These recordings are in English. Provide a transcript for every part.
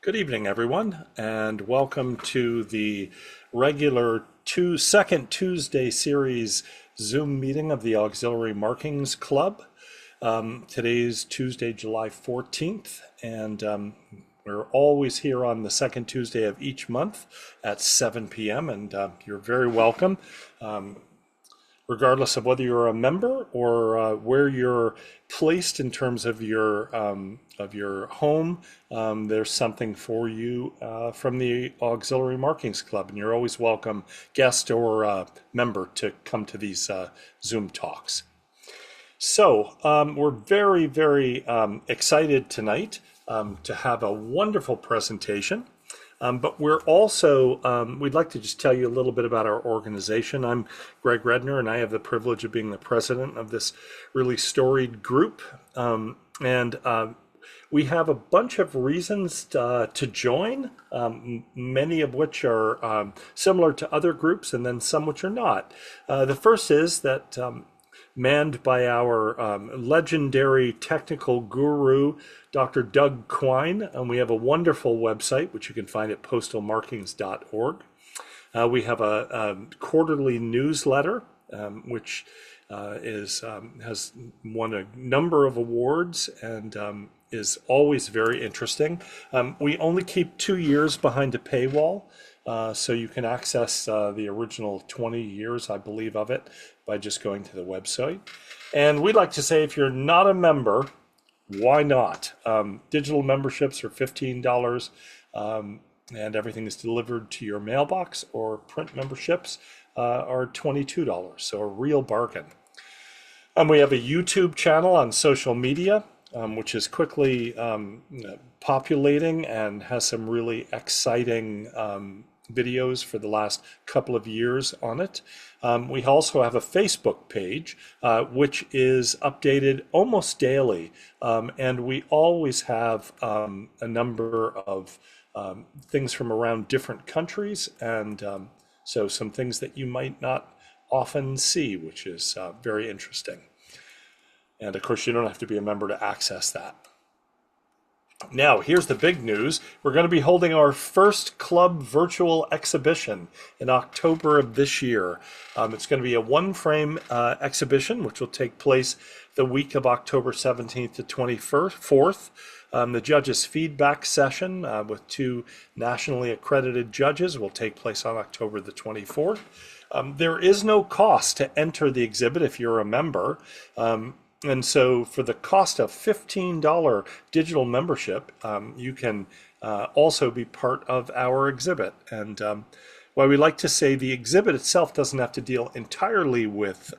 Good evening, everyone, and welcome to the regular second Tuesday series Zoom meeting of the Auxiliary Markings Club. Today's Tuesday, July 14th, and we're always here on the second Tuesday of each month at 7 p.m., and you're very welcome. Regardless of whether you're a member or where you're placed in terms of your home, there's something for you from the Auxiliary Markings Club, and you're always welcome, guest or member, to come to these Zoom talks. So we're very, very excited tonight to have a wonderful presentation. But we're also, we'd like to just tell you a little bit about our organization. I'm Greg Redner, and I have the privilege of being the president of this really storied group. We have a bunch of reasons to join, many of which are similar to other groups, and then some which are not. The first is that manned by our legendary technical guru, Dr. Doug Quine, and we have a wonderful website, which you can find at postalmarkings.org. We have a quarterly newsletter, which has won a number of awards and is always very interesting. We only keep 2 years behind a paywall, so you can access the original 20 years, I believe, of it by just going to the website. And we'd like to say, if you're not a member, why not? Digital memberships are $15, and everything is delivered to your mailbox, or print memberships are $22, so a real bargain. We have a YouTube channel on social media, which is quickly populating and has some really exciting videos for the last couple of years on it. We also have a Facebook page, which is updated almost daily, and we always have a number of things from around different countries, and so some things that you might not often see, which is very interesting. And of course, you don't have to be a member to access that. Now, here's the big news. We're going to be holding our first club virtual exhibition in October of this year. It's going to be a one-frame exhibition, which will take place the week of October 17th to 24th. The judges' feedback session with 2 nationally accredited judges will take place on October the 24th. There is no cost to enter the exhibit if you're a member. And so for the cost of $15 digital membership, you can also be part of our exhibit. And while we like to say the exhibit itself doesn't have to deal entirely with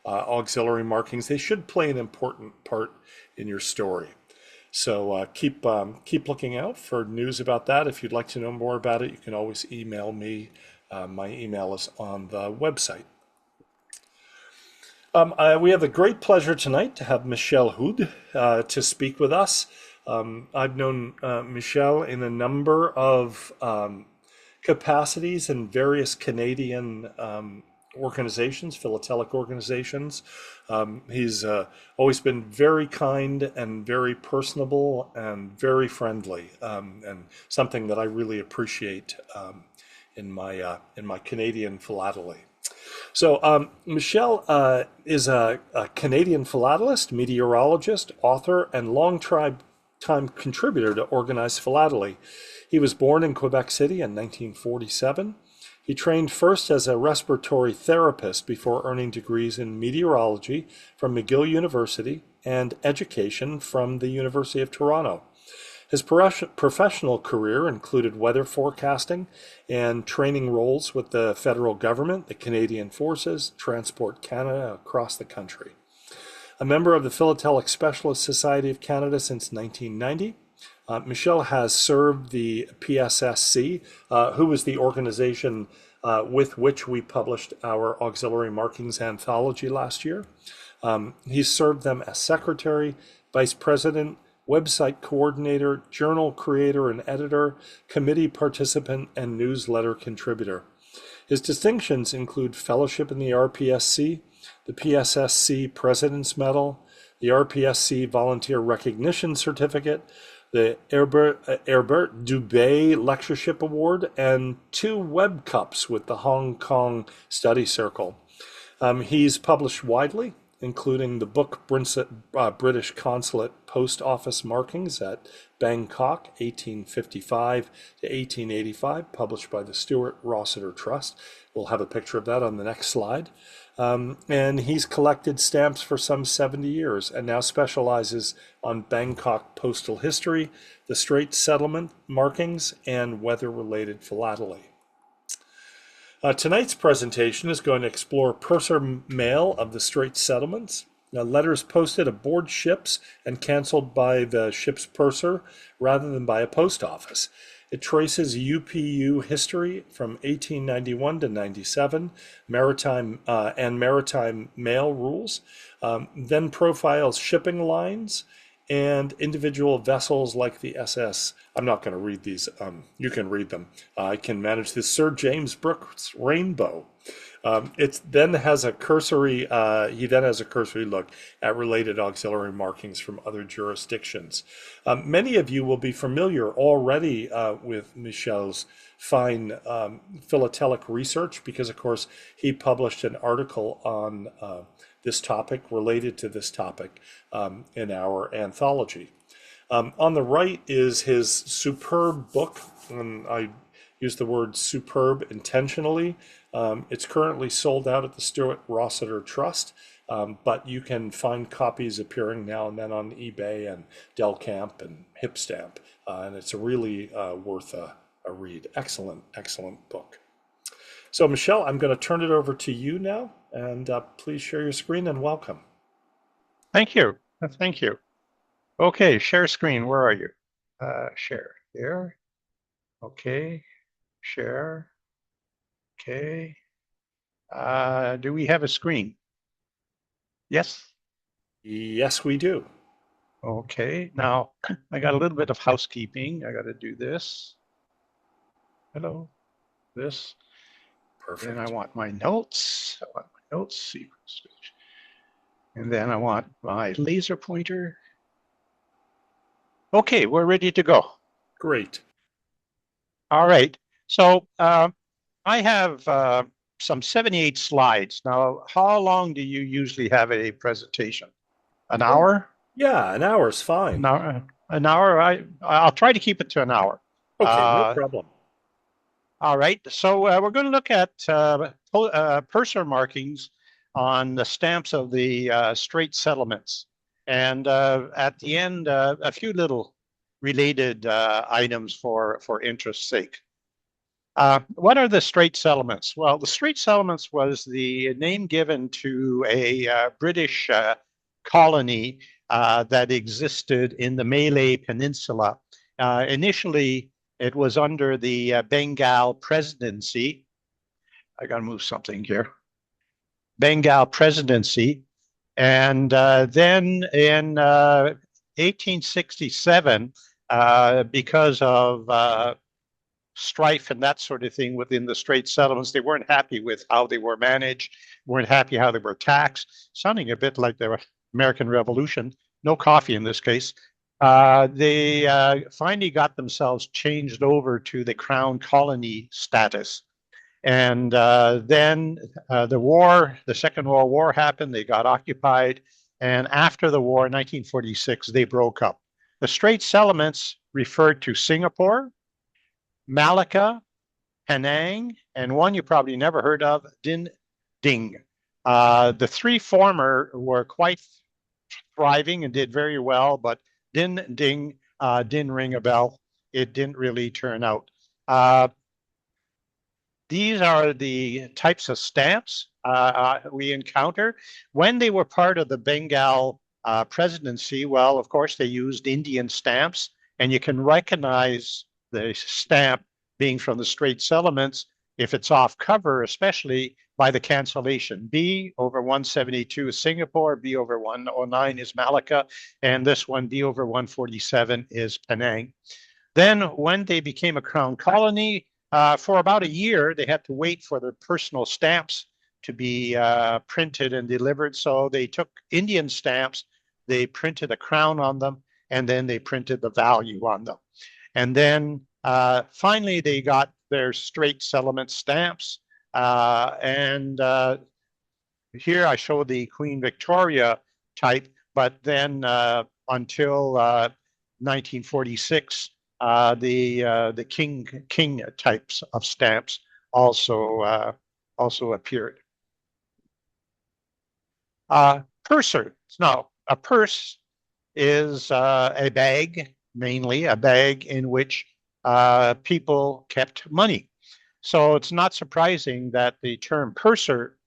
auxiliary markings, they should play an important part in your story. So keep looking out for news about that. If you'd like to know more about it, you can always email me. My email is on the website. We have the great pleasure tonight to have Michel Houde to speak with us. I've known Michel in a number of capacities in various Canadian organizations, philatelic organizations. He's always been very kind and very personable and very friendly, and something that I really appreciate in my Canadian philately. So Michel is a Canadian philatelist, meteorologist, author, and long-time contributor to Organized Philately. He was born in Quebec City in 1947. He trained first as a respiratory therapist before earning degrees in meteorology from McGill University and education from the University of Toronto. His professional career included weather forecasting and training roles with the federal government, the Canadian Forces, Transport Canada across the country. A member of the Philatelic Specialist Society of Canada since 1990, Michel has served the FRPSC, who was the organization with which we published our Auxiliary Markings anthology last year. He's served them as secretary, vice president, website coordinator, journal creator and editor, committee participant, and newsletter contributor. His distinctions include fellowship in the RPSC, the PSSC President's Medal, the RPSC Volunteer Recognition Certificate, the Herbert Dubé Lectureship Award, and 2 Web Cups with the Hong Kong Study Circle. He's published widely, including the book British Consulate Post Office Markings at Bangkok, 1855 to 1885, published by the Stuart Rossiter Trust. We'll have a picture of that on the next slide. And he's collected stamps for some 70 years and now specializes on Bangkok postal history, the Straits Settlement markings, and weather-related philately. Tonight's presentation is going to explore purser mail of the Straits Settlements, letters posted aboard ships and canceled by the ship's purser rather than by a post office. It traces UPU history from 1891 to 97, maritime mail rules, then profiles shipping lines and individual vessels like the SS. I'm not going to read these. You can read them. I can manage this. Sir James Brooke's Rainbow. It then has a cursory. He then has a cursory look at related auxiliary markings from other jurisdictions. Many of you will be familiar already with Michel's fine philatelic research because, of course, he published an article on this topic related to this topic in our anthology. On the right is his superb book, and I use the word superb intentionally. It's currently sold out at the Stuart Rossiter Trust, but you can find copies appearing now and then on eBay and Del Camp and Hipstamp, and it's really worth a read. Excellent, excellent book. So, Michel, I'm going to turn it over to you now, and please share your screen and welcome. Thank you. Thank you. Okay, share screen. Where are you? Share here. Okay, share. Okay. Do we have a screen? Yes? Yes, we do. Okay, now I got a little bit of housekeeping. I got to do this. Hello, this. Perfect. And I want my notes. Sequence. And then I want my laser pointer. Okay, we're ready to go. Great. All right. So I have some 78 slides. Now, how long do you usually have a presentation? An hour? Yeah, an hour is fine. An hour. I'll try to keep it to an hour. Okay, no problem. All right. So we're going to look at purser markings on the stamps of the Straits Settlements. And at the end, a few little related items for interest's sake. What are the Straits Settlements? Well, the Straits Settlements was the name given to a British colony that existed in the Malay Peninsula. Initially, it was under the Bengal Presidency. I got to move something here. Bengal Presidency. And then in 1867, because of strife and that sort of thing within the Straits Settlements, they weren't happy with how they were managed, weren't happy how they were taxed, sounding a bit like the American Revolution. No coffee in this case. They finally got themselves changed over to the Crown Colony status. And then the Second World War happened. They got occupied. And after the war, 1946, they broke up. The Straits Settlements referred to Singapore, Malacca, Penang, and one you probably never heard of, Din Ding. The three former were quite thriving and did very well, but Din Ding didn't ring a bell. It didn't really turn out. These are the types of stamps we encounter. When they were part of the Bengal presidency, well, of course, they used Indian stamps, and you can recognize the stamp being from the Straits Settlements if it's off cover, especially by the cancellation. B over 172 is Singapore, B over 109 is Malacca, and this one, B over 147, is Penang. Then when they became a crown colony, for about a year, they had to wait for their personal stamps to be printed and delivered. So they took Indian stamps. they printed a crown on them, and then they printed the value on them. And then finally they got their Straits Settlement stamps. Here I show the Queen Victoria type, but then until 1946, the king types of stamps also appeared. Purser. Now, a purse is a bag, mainly a bag in which people kept money. So it's not surprising that the term purser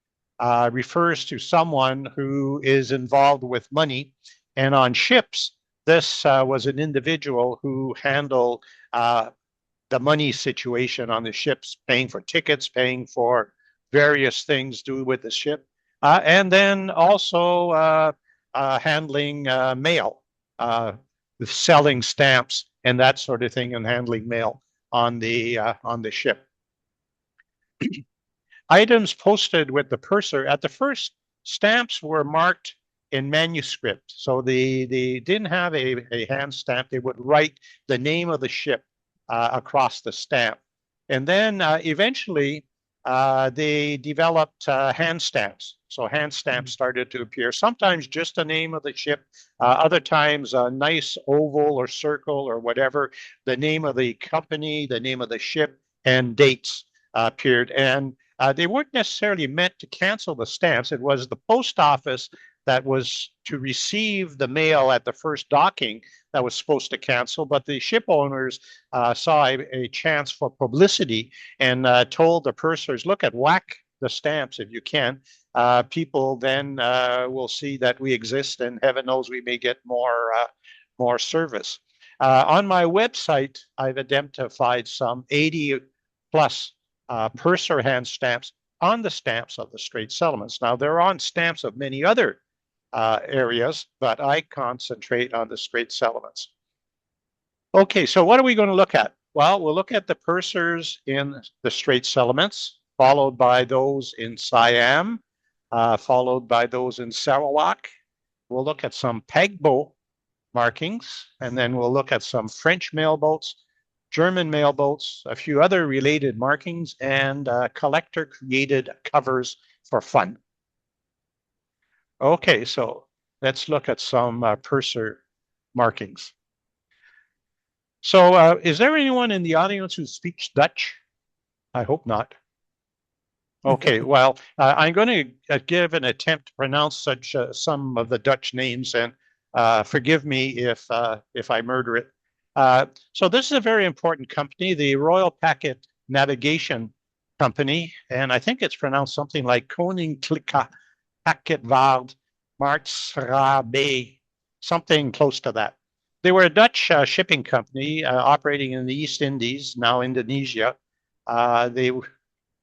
refers to someone who is involved with money. And on ships, this was an individual who handled the money situation on the ships, paying for tickets, paying for various things to do with the ship, and then also handling mail, selling stamps and that sort of thing, and handling mail on the ship. Items posted with the purser. At the first, stamps were marked in manuscript, so they didn't have a hand stamp. They would write the name of the ship across the stamp, and then eventually they developed hand stamps. So hand stamps started to appear, sometimes just the name of the ship, other times a nice oval or circle or whatever, the name of the company, the name of the ship, and dates appeared. And they weren't necessarily meant to cancel the stamps. It was the post office that was to receive the mail at the first docking that was supposed to cancel, but the ship owners saw a chance for publicity and told the pursers, look, whack the stamps if you can. People then will see that we exist, and heaven knows we may get more service. On my website, I've identified some 80 plus purser hand stamps on the stamps of the Straits Settlements. Now, they're on stamps of many other areas, but I concentrate on the Straits Settlements. Okay, so what are we going to look at? Well, we'll look at the pursers in the Straits Settlements, followed by those in Siam, followed by those in Sarawak. We'll look at some pegboat markings, and then we'll look at some French mailboats, German mailboats, a few other related markings, and collector-created covers for fun. Okay, so let's look at some purser markings. So is there anyone in the audience who speaks Dutch? I hope not. Okay, well, I'm going to give an attempt to pronounce such some of the Dutch names, and forgive me if I murder it. So this is a very important company, the Royal Packet Navigation Company, and I think it's pronounced something like Koninklijke Paketvaart Maatschappij, something close to that. They were a Dutch shipping company operating in the East Indies, now Indonesia. They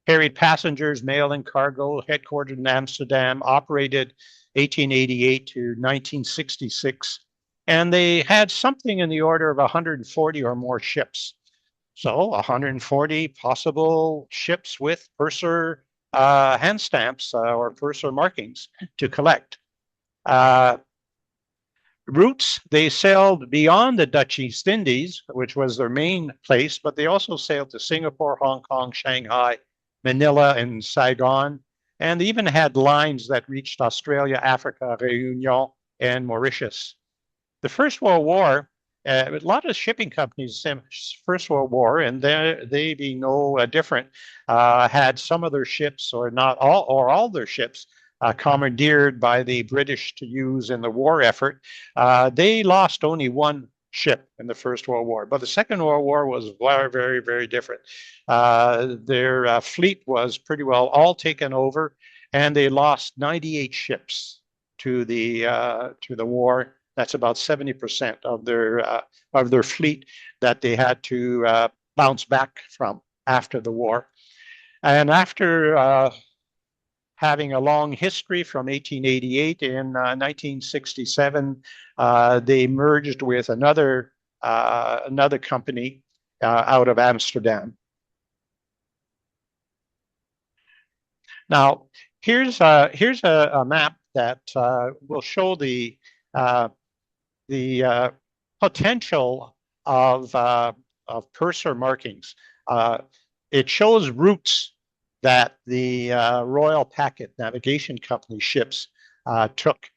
carried passengers, mail, and cargo, headquartered in Amsterdam, operated 1888 to 1966, and they had something in the order of 140 or more ships. So 140 possible ships with purser hand stamps or purser markings to collect. Routes, they sailed beyond the Dutch East Indies, which was their main place, but they also sailed to Singapore, Hong Kong, Shanghai, Manila, and Saigon, and they even had lines that reached Australia, Africa, Réunion, and Mauritius. The First World War, a lot of shipping companies, First World War, and they being no different, had some of their ships, or not all, or all their ships, commandeered by the British to use in the war effort. They lost only one ship in the First World War, but the Second World War was very, very, very different. Their fleet was pretty well all taken over, and they lost 98 ships to the war. That's about 70% of their fleet that they had to bounce back from after the war. And after having a long history from 1888, in 1967, they merged with another company out of Amsterdam. Now, here's a map that will show the the potential of purser markings. It shows routes that the Royal Packet Navigation Company ships took.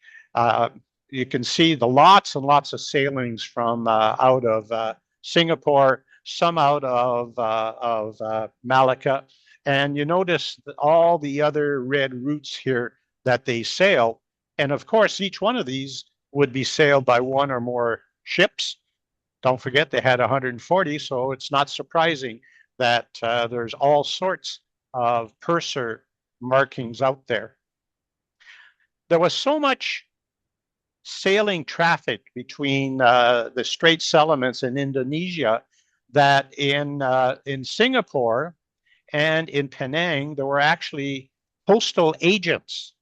You can see the lots and lots of sailings from out of Singapore, some out of Malacca, and you notice all the other red routes here that they sail. And of course, each one of these would be sailed by one or more ships. Don't forget they had 140, so it's not surprising that there's all sorts of purser markings out there. There was so much sailing traffic between the Straits Settlements and Indonesia that in Singapore and in Penang, there were actually postal agents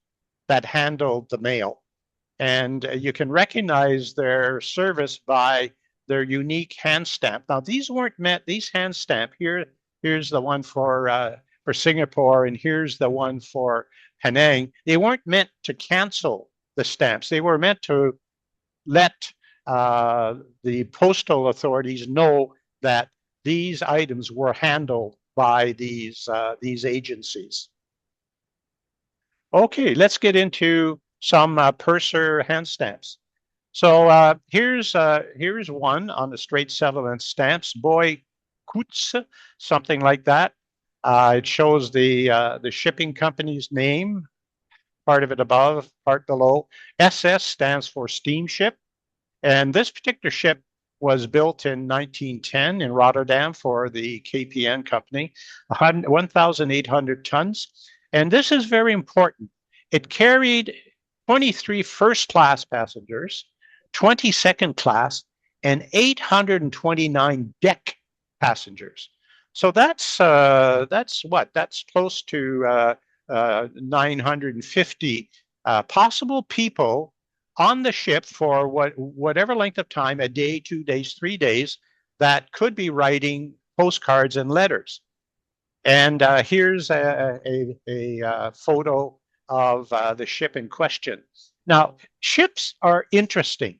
that handled the mail. And you can recognize their service by their unique hand stamp. Now, these weren't meant, these hand stamp, here's the one for Singapore, and here's the one for Penang. They weren't meant to cancel the stamps. They were meant to let the postal authorities know that these items were handled by these agencies. Okay, let's get into some purser hand stamps. So here's one on the Straits Settlements stamps, Boy Kutz, something like that. It shows the shipping company's name, part of it above, part below. SS stands for steamship, and this particular ship was built in 1910 in Rotterdam for the KPN company, 1,800 tons. And this is very important. It carried 23 first-class passengers, 20 second-class, and 829 deck passengers. So that's what? That's close to 950 possible people on the ship for whatever length of time, a day, 2 days, 3 days, that could be writing postcards and letters. And here's a photo of the ship in question. Now, ships are interesting.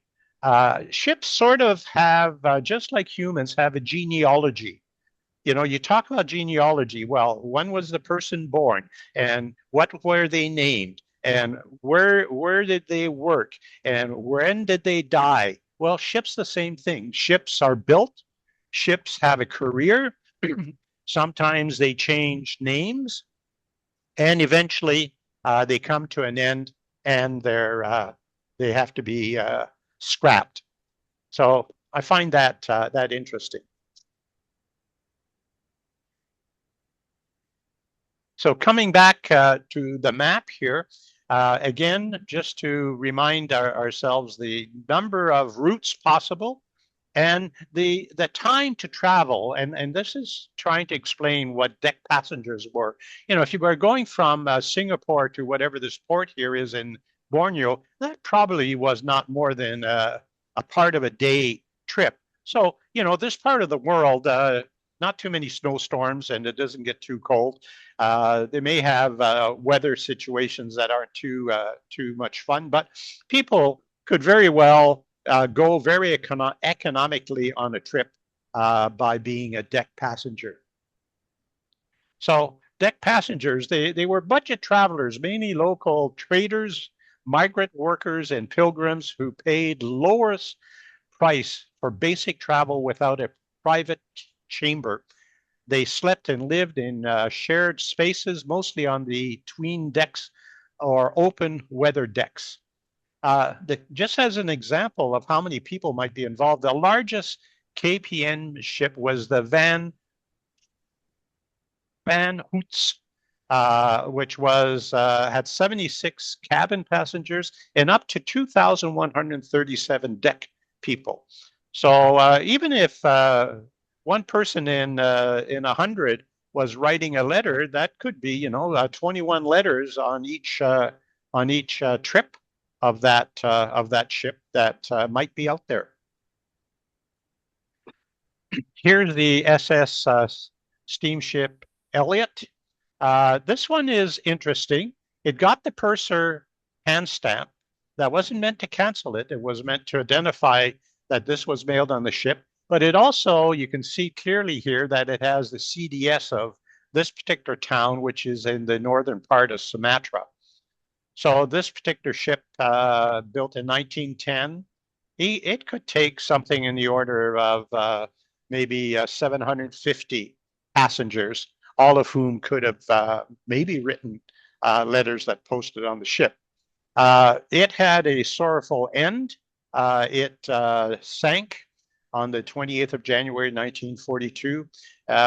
Ships sort of have, just like humans, have a genealogy. You know, you talk about genealogy. Well, when was the person born, and what were they named, and where did they work, and when did they die? Well, ships the same thing. Ships are built. Ships have a career. Sometimes they change names, and eventually they come to an end, and they have to be scrapped. So I find that interesting. So coming back to the map here, again, just to remind ourselves the number of routes possible and the time to travel. And this is trying to explain what deck passengers were. You know, if you were going from Singapore to whatever this port here is in Borneo, that probably was not more than a part of a day trip. So, you know, this part of the world, not too many snowstorms, and it doesn't get too cold. They may have weather situations that aren't too much fun, but people could very well go very economically on a trip by being a deck passenger. So deck passengers, they were budget travelers, mainly local traders, migrant workers, and pilgrims who paid lowest price for basic travel without a private chamber. They slept and lived in shared spaces, mostly on the tween decks or open weather decks. Just as an example of how many people might be involved, the largest KPN ship was the Van Houde, which had 76 cabin passengers and up to 2,137 deck people. So even if one person in 100 was writing a letter, that could be, you know, 21 letters on each trip of that ship that might be out there. Here's the SS steamship Elout. This one is interesting. It got the purser hand stamp, That wasn't meant to cancel it. It was meant to identify that this was mailed on the ship. But it also, you can see clearly here that it has the CDS of this particular town, which is in the northern part of Sumatra. So this particular ship, built in 1910, it could take something in the order of maybe 750 passengers, all of whom could have maybe written letters that posted on the ship. It had a sorrowful end. It sank on the 28th of January 1942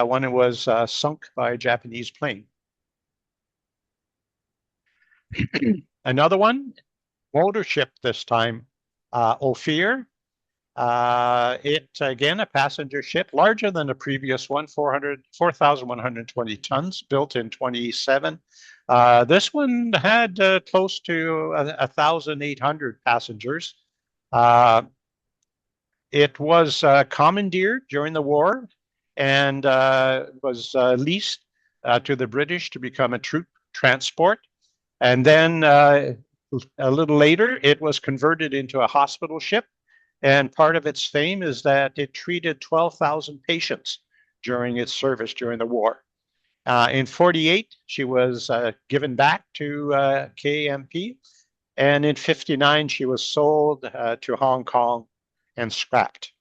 when it was sunk by a Japanese plane. Another one, motor ship this time, Ophir. It, again, a passenger ship, larger than the previous one, 4,120 tons, built in 27. This one had close to 1,800 passengers. It was commandeered during the war and was leased to the British to become a troop transport. And then a little later, it was converted into a hospital ship. And part of its fame is that it treated 12,000 patients during its service during the war. In 48, she was given back to KMP. And in 59, she was sold to Hong Kong and scrapped.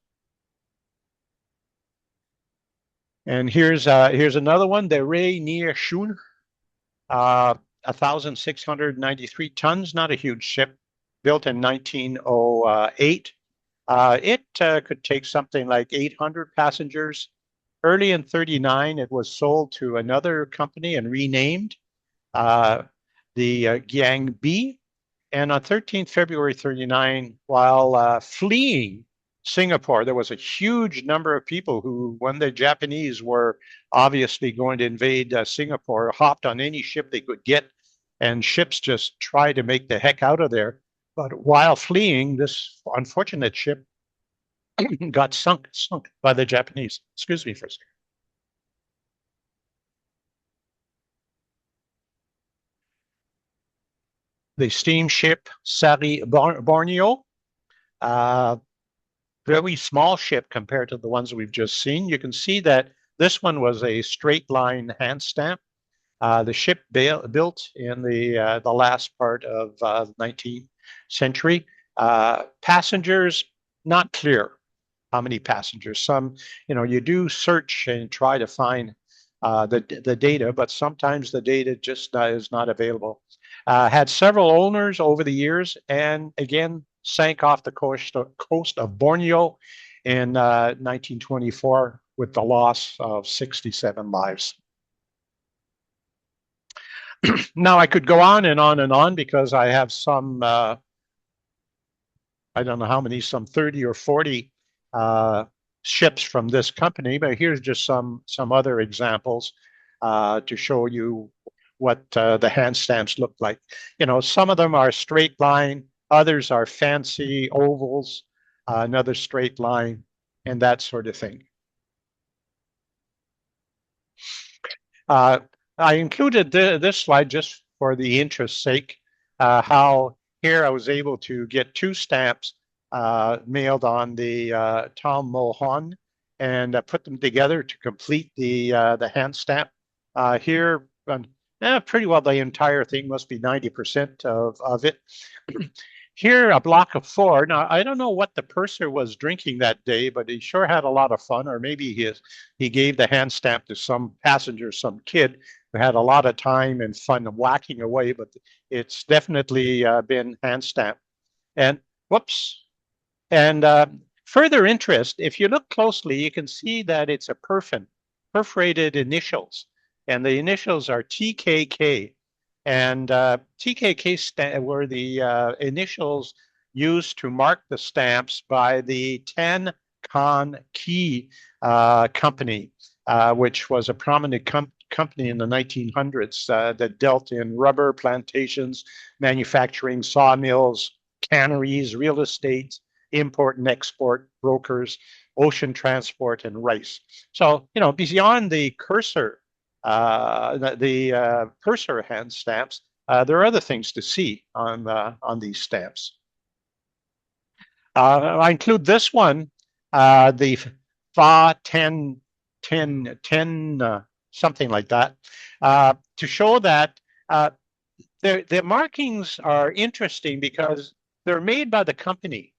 And here's another one, the Rei Nia Shun, 1,693 tons, not a huge ship, built in 1908. It could take something like 800 passengers. Early in 39, it was sold to another company and renamed the Giang B. And on 13th February 39, while fleeing Singapore, there was a huge number of people who, when the Japanese were obviously going to invade Singapore, hopped on any ship they could get, and ships just tried to make the heck out of there. But while fleeing, this unfortunate ship got sunk by the Japanese. Excuse me for a second. The steamship Sarie Borneo, very small ship compared to the ones we've just seen. You can see that this one was a straight line hand stamp. The ship built in the last part of the 19th century. Passengers, not clear how many passengers. Some, you do search and try to find the data, but sometimes the data just is not available. Had several owners over the years, and again, sank off the coast of Borneo in 1924 with the loss of 67 lives. Now, I could go on and on and on because I have some, I don't know how many, some 30 or 40 ships from this company, but here's just some other examples to show you what the hand stamps look like. Some of them are straight line, others are fancy ovals, another straight line, and that sort of thing. I included this slide just for the interest's sake, how here I was able to get 2 stamps mailed on the Tom Mohon and put them together to complete the hand stamp. Here, pretty well the entire thing must be 90% of it. Here, a block of 4. Now, I don't know what the purser was drinking that day, but he sure had a lot of fun, or maybe he gave the hand stamp to some passenger, some kid who had a lot of time and fun whacking away, but it's definitely been hand stamped. And whoops. And further interest, if you look closely, you can see that it's a perforated initials, and the initials are TKK. And TKK were the initials used to mark the stamps by the Tan Con Key company, which was a prominent company in the 1900s that dealt in rubber plantations, manufacturing, sawmills, canneries, real estate, import and export, brokers, ocean transport, and rice. So, beyond the cursor, purser hand stamps, there are other things to see on these stamps. I include this one, the FA 10, 10, 10, something like that, to show that the markings are interesting because they're made by the company.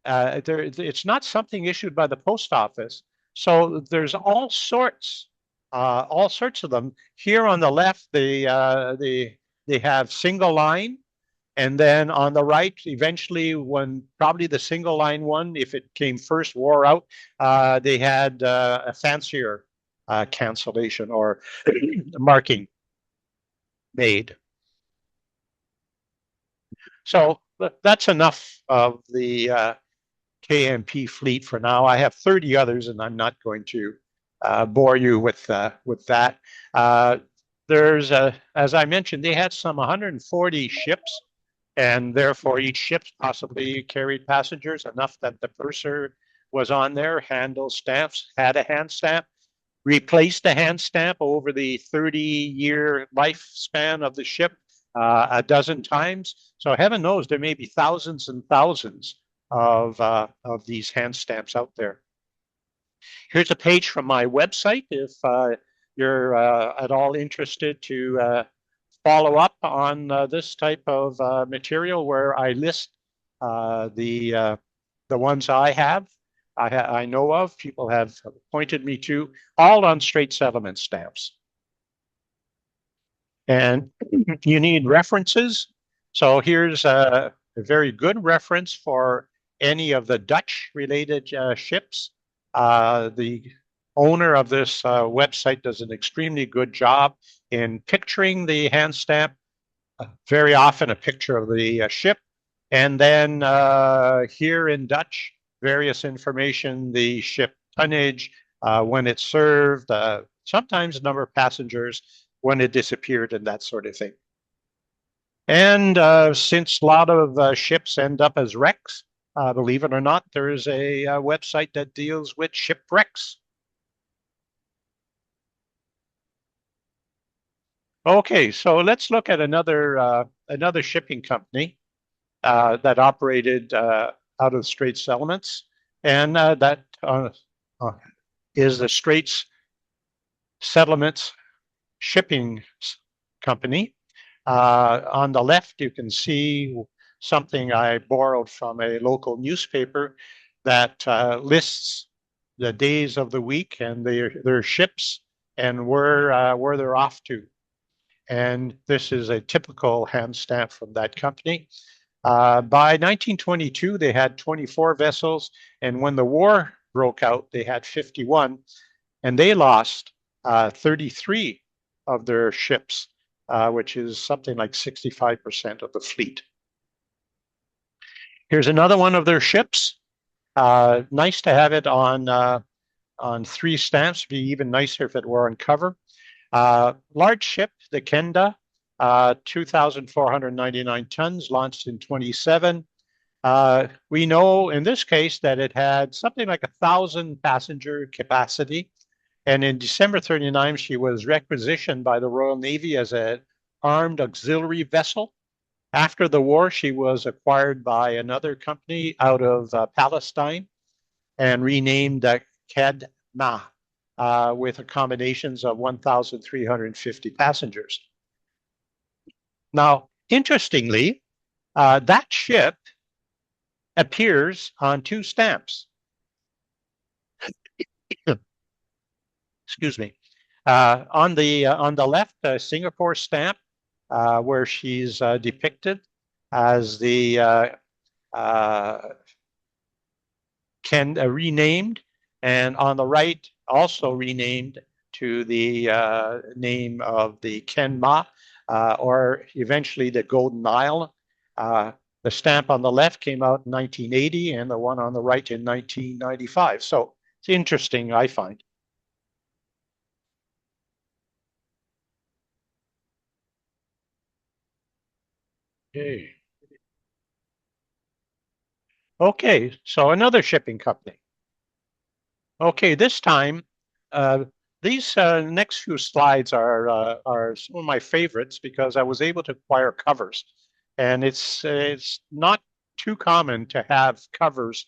It's not something issued by the post office. So there's all sorts of them. Here on the left, they have single line. And then on the right, eventually, when probably the single line one, if it came first, wore out, they had a fancier cancellation or marking made. So that's enough of the KMP fleet for now. I have 30 others, and I'm not going to bore you with that. There's, as I mentioned, they had some 140 ships, and therefore each ship possibly carried passengers enough that the purser was on there, handle stamps, had a hand stamp, replaced the hand stamp over the 30-year lifespan of the ship a dozen times. So heaven knows there may be thousands and thousands of these hand stamps out there. Here's a page from my website if you're at all interested to follow up on this type of material, where I list the ones I have, I know of, people have pointed me to, all on Straits Settlements stamps. And you need references. So here's a very good reference for any of the Dutch related ships. The owner of this website does an extremely good job in picturing the hand stamp, very often a picture of the ship. And then here in Dutch, various information, the ship tonnage, when it served, sometimes number of passengers, when it disappeared, and that sort of thing. And since a lot of ships end up as wrecks, believe it or not, there is a website that deals with shipwrecks. Okay, so let's look at another shipping company that operated out of Straits Settlements, and that is the Straits Settlements Shipping Company. On the left, you can see something I borrowed from a local newspaper that lists the days of the week and their ships and where they're off to. And this is a typical hand stamp from that company. By 1922, they had 24 vessels, and when the war broke out, they had 51, and they lost 33 of their ships, which is something like 65% of the fleet. Here's another one of their ships. Nice to have it on 3 stamps. Be even nicer if it were on cover. Large ship, the Kedah, 2,499 tons, launched in 27. We know in this case that it had something like 1,000 passenger capacity. And in December 39, she was requisitioned by the Royal Navy as an armed auxiliary vessel. After the war, she was acquired by another company out of Palestine and renamed Kedah, with accommodations of 1,350 passengers. Now, interestingly, that ship appears on 2 stamps. Excuse me. On the left, Singapore stamp, where she's depicted as the renamed, and on the right, also renamed to the name of the Ken Ma, or eventually the Golden Isle. The stamp on the left came out in 1980, and the one on the right in 1995. So it's interesting, I find. Okay. Okay, so another shipping company. Okay, this time These next few slides are some of my favorites because I was able to acquire covers, and it's not too common to have covers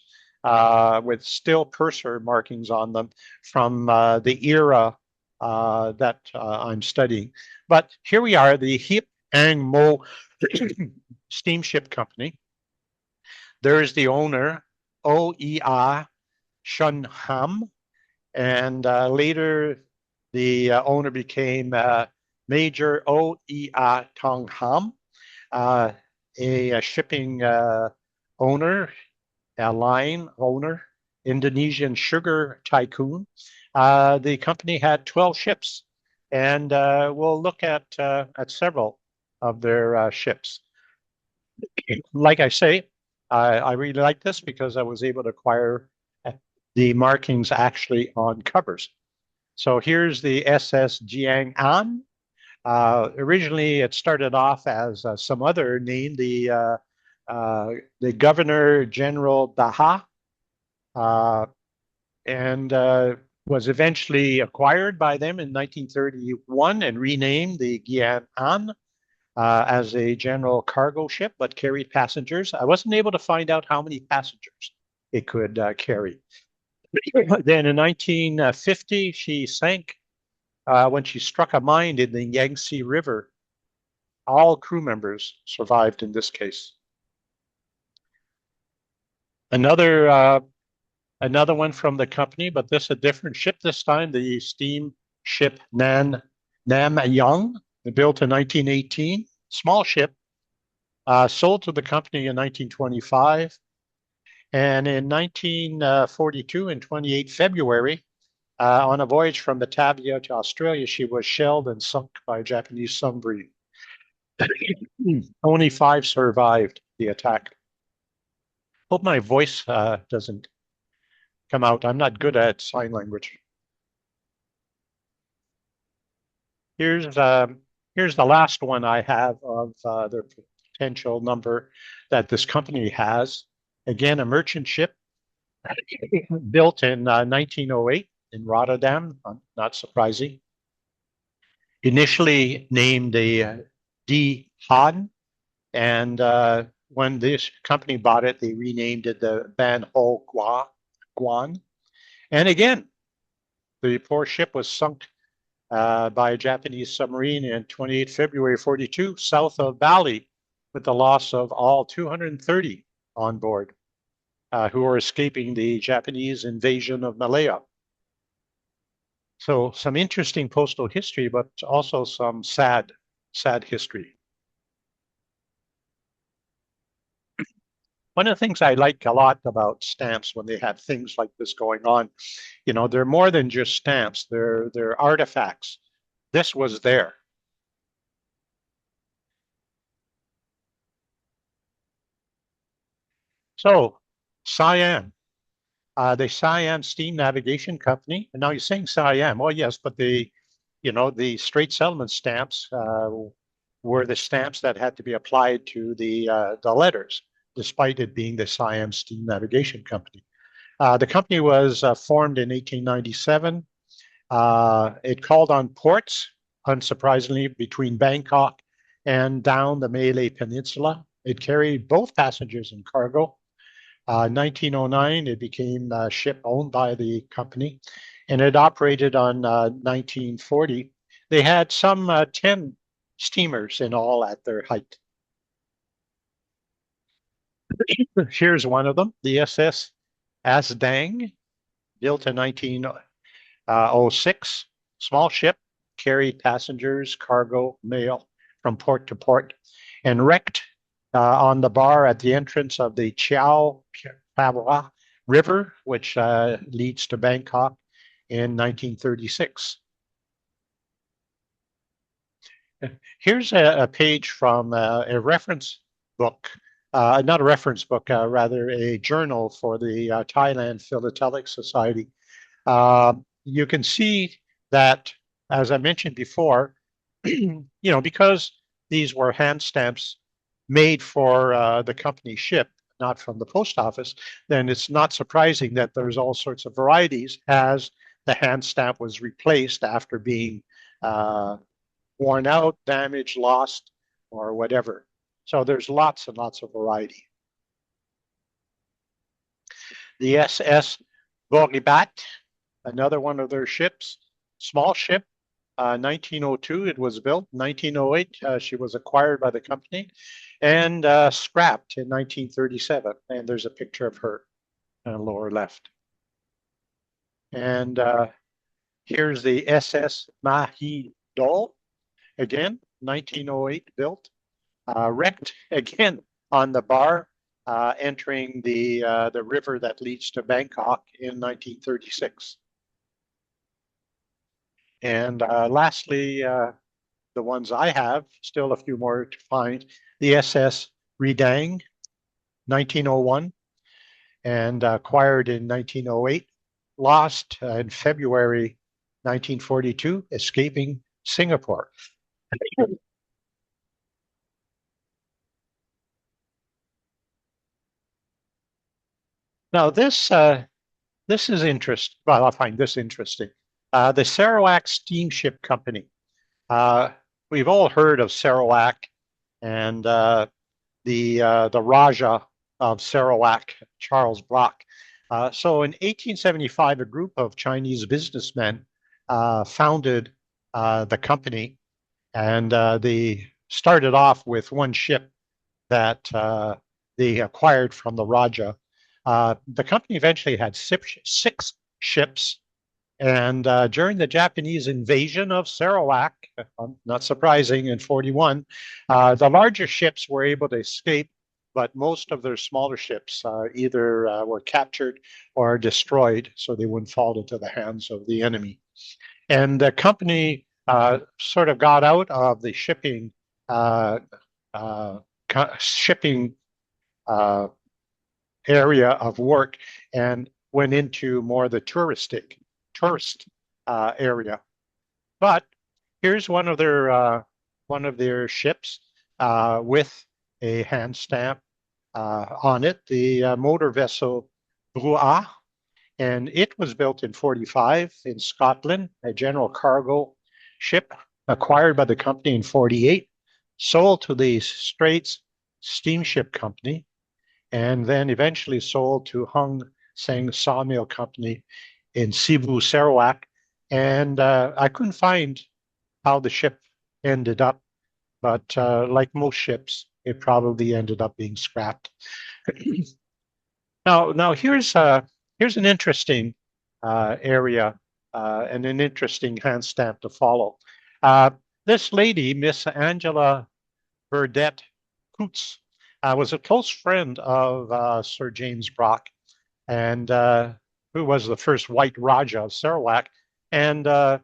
with still purser markings on them from the era that I'm studying. But here we are, the Heap Eng Moh Steamship Company. There is the owner, OEA Shun Ham, and later the owner became Major OEA Tong Ham, a shipping owner, a line owner, Indonesian sugar tycoon. The company had 12 ships, and we'll look at several of their ships. Like I say, I really like this because I was able to acquire the markings actually on covers. So here's the SS Jiang An. Originally, it started off as some other name, the Governor General Daha, and was eventually acquired by them in 1931 and renamed the Gian An as a general cargo ship, but carried passengers. I wasn't able to find out how many passengers it could carry. Then in 1950, she sank when she struck a mine in the Yangtze River. All crew members survived in this case. Another one from the company, but this a different ship this time, the steamship Nam Young, built in 1918. Small ship, sold to the company in 1925. And in 1942 and 28 February, on a voyage from Batavia to Australia, she was shelled and sunk by a Japanese submarine. Only 5 survived the attack. Hope my voice doesn't come out. I'm not good at sign language. Here's the last one I have of the potential number that this company has. Again, a merchant ship built in 1908 in Rotterdam, not surprising. Initially named the D Han, and when this company bought it, they renamed it the Ban Ho Guan. And again, the poor ship was sunk by a Japanese submarine in 28 February 42 south of Bali with the loss of all 230 on board who were escaping the Japanese invasion of Malaya. So some interesting postal history, but also some sad history. One of the things I like a lot about stamps when they have things like this going on, you know, they're more than just stamps, they're artifacts. This was there. So Siam, the Siam Steam Navigation Company. And now you're saying Siam. Oh, yes, but the Straits Settlements stamps were the stamps that had to be applied to the letters, despite it being the Siam Steam Navigation Company. The company was formed in 1897. It called on ports, unsurprisingly, between Bangkok and down the Malay Peninsula. It carried both passengers and cargo. 1909, it became a ship owned by the company, and it operated on 1940. They had some 10 steamers in all at their height. Here's one of them, the SS Asdang, built in 1906. Small ship, carried passengers, cargo, mail from port to port, and wrecked on the bar at the entrance of the Chao Phraya River, which leads to Bangkok in 1936. Here's a page from a reference book, not a reference book, rather a journal for the Thailand Philatelic Society. You can see that, as I mentioned before, because these were hand stamps made for the company ship, not from the post office, then it's not surprising that there's all sorts of varieties, as the hand stamp was replaced after being worn out, damaged, lost, or whatever. So there's lots and lots of variety. The SS Boribat, another one of their ships, small ship, 1902 it was built. 1908 she was acquired by the company and scrapped in 1937. And there's a picture of her in the lower left. And here's the SS Mahi Dol, again, 1908 built, wrecked again on the bar, entering the river that leads to Bangkok in 1936. And lastly, the ones I have, still a few more to find, the SS Redang, 1901, and acquired in 1908, lost in February 1942, escaping Singapore. Now this is interesting. Well, I find this interesting. The Sarawak Steamship Company. We've all heard of Sarawak and the Raja of Sarawak, Charles Brock. So in 1875, a group of Chinese businessmen founded the company, and they started off with one ship that they acquired from the Raja. The company eventually had six ships, and during the Japanese invasion of Sarawak, not surprising, in 41, the larger ships were able to escape, but most of their smaller ships either were captured or destroyed, so they wouldn't fall into the hands of the enemy. And the company sort of got out of the shipping area of work and went into more the tourist area. But here's one of their ships with a hand stamp on it, the motor vessel Brooke, and it was built in 45 in Scotland, a general cargo ship acquired by the company in 48, sold to the Straits Steamship Company, and then eventually sold to Hung Seng Sawmill Company in Cebu, Sarawak. And I couldn't find how the ship ended up, but like most ships, it probably ended up being scrapped. Now here's an interesting area and an interesting hand stamp to follow. This lady, Miss Angela Burdett Coots, was a close friend of Sir James Brock, and who was the first white Raja of Sarawak. And out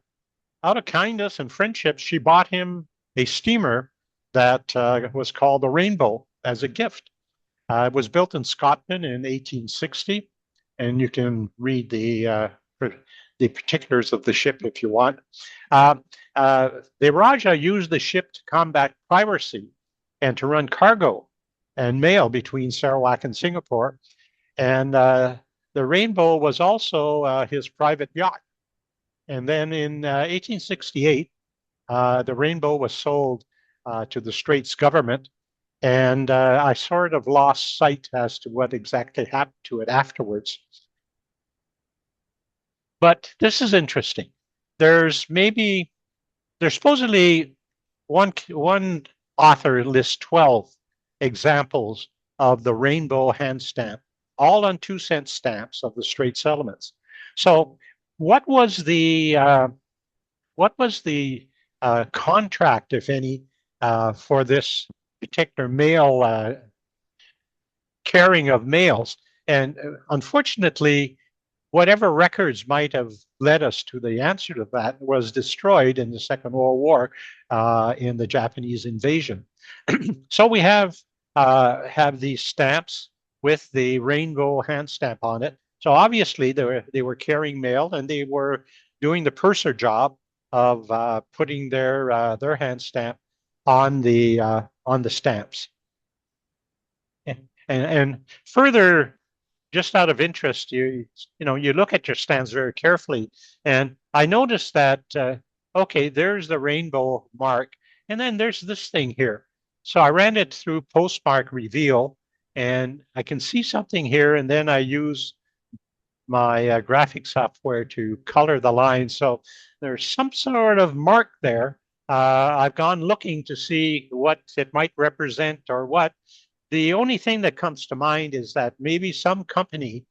of kindness and friendship, she bought him a steamer that was called the Rainbow as a gift. It was built in Scotland in 1860, and you can read the particulars of the ship if you want. The Raja used the ship to combat piracy and to run cargo and mail between Sarawak and Singapore. And the Rainbow was also his private yacht. And then in 1868, the Rainbow was sold to the Straits government. And I sort of lost sight as to what exactly happened to it afterwards. But this is interesting. There's supposedly one author lists 12 examples of the Rainbow hand stamp, all on 2-cent stamps of the Straits Settlements. So what was the contract, if any, for this particular mail carrying of mails? And unfortunately, whatever records might have led us to the answer to that was destroyed in the Second World War in the Japanese invasion. So we have these stamps with the Rainbow hand stamp on it. So obviously they were carrying mail, and they were doing the purser job of putting their hand stamp on the stamps. And further, just out of interest, you look at your stamps very carefully, and I noticed that okay, there's the rainbow mark, and then there's this thing here. So I ran it through Postmark Reveal, and I can see something here, and then I use my graphic software to color the lines. So there's some sort of mark there. I've gone looking to see what it might represent or what. The only thing that comes to mind is that maybe some company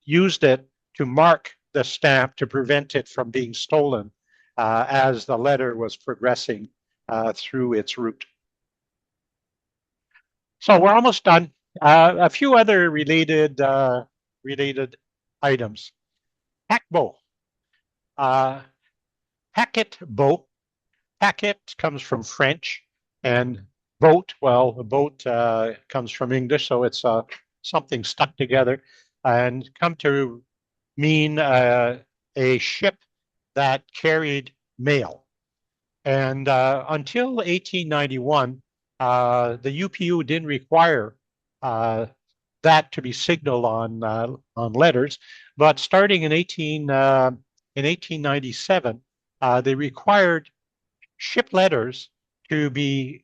used it to mark the stamp to prevent it from being stolen as the letter was progressing through its route. So we're almost done. A few other related items. Paquebot. Packet boat. Packet comes from French, and boat, well, a boat comes from English, so it's something stuck together, and come to mean a ship that carried mail. And until 1891, the UPU didn't require that to be signaled on letters, but starting in 1897, they required ship letters to be